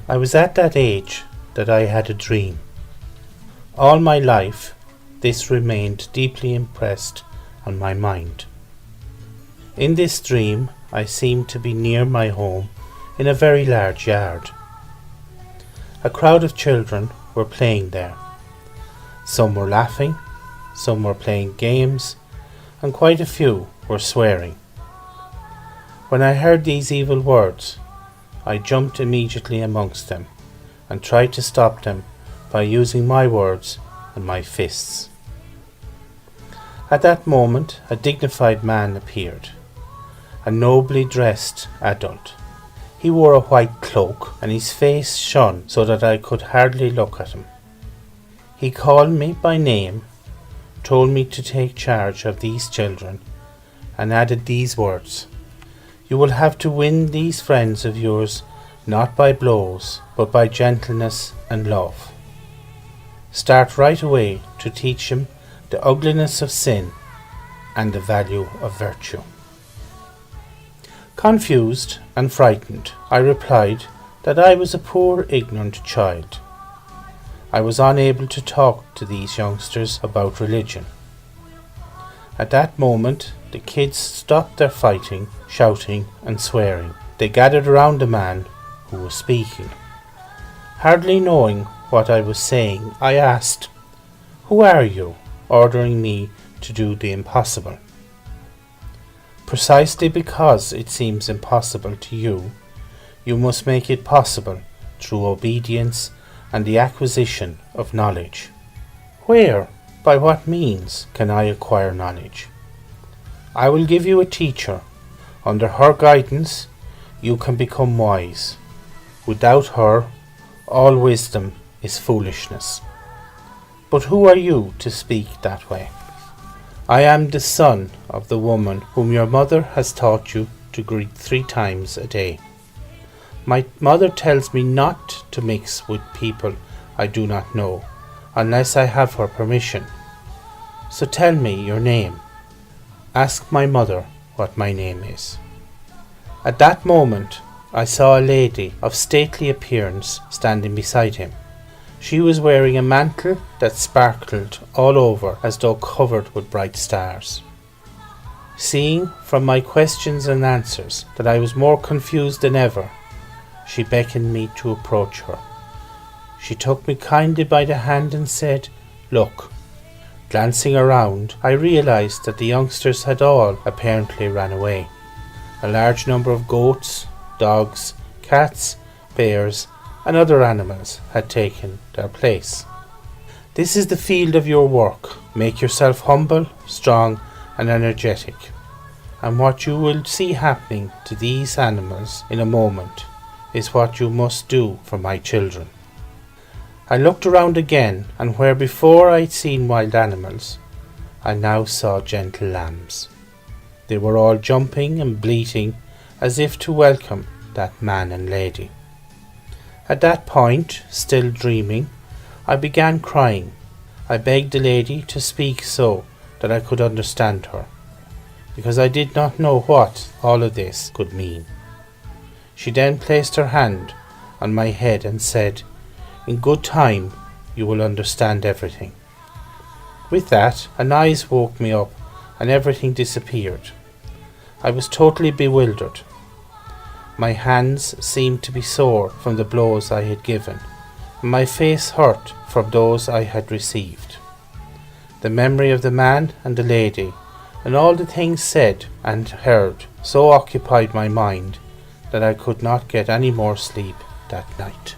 I was at that age that I had a dream. All my life, this remained deeply impressed on my mind. In this dream, I seemed to be near my home in a very large yard. A crowd of children were playing there. Some were laughing, some were playing games, and quite a few were swearing. When I heard these evil words, I jumped immediately amongst them and tried to stop them by using my words and my fists. At that moment, a dignified man appeared, a nobly dressed adult. He wore a white cloak and his face shone so that I could hardly look at him. He called me by name, told me to take charge of these children, and added these words: "You will have to win these friends of yours not by blows, but by gentleness and love. Start right away to teach them the ugliness of sin and the value of virtue." Confused and frightened, I replied that I was a poor, ignorant child. I was unable to talk to these youngsters about religion. At that moment, the kids stopped their fighting, shouting and swearing. They gathered around the man who was speaking. Hardly knowing what I was saying, I asked, "Who are you, ordering me to do the impossible?" "Precisely because it seems impossible to you, you must make it possible through obedience and the acquisition of knowledge." "Where, by what means can I acquire knowledge?" "I will give you a teacher. Under her guidance, you can become wise. Without her, all wisdom is foolishness." "But who are you to speak that way?" "I am the son of the woman whom your mother has taught you to greet 3 times a day. My mother tells me not to mix with people I do not know, unless I have her permission. So tell me your name." "Ask my mother what my name is." At that moment, I saw a lady of stately appearance standing beside him. She was wearing a mantle that sparkled all over as though covered with bright stars. Seeing from my questions and answers that I was more confused than ever, she beckoned me to approach her. She took me kindly by the hand and said, "Look." Glancing around, I realized that the youngsters had all apparently ran away. A large number of goats, dogs, cats, bears, and other animals had taken their place. "This is the field of your work. Make yourself humble, strong, and energetic. And what you will see happening to these animals in a moment is what you must do for my children." I looked around again, and where before I'd seen wild animals, I now saw gentle lambs. They were all jumping and bleating as if to welcome that man and lady. At that point, still dreaming, I began crying. I begged the lady to speak so that I could understand her, because I did not know what all of this could mean. She then placed her hand on my head and said, "In good time you will understand everything." With that, a noise woke me up and everything disappeared. I was totally bewildered. My hands seemed to be sore from the blows I had given, and my face hurt from those I had received. The memory of the man and the lady, and all the things said and heard, so occupied my mind that I could not get any more sleep that night.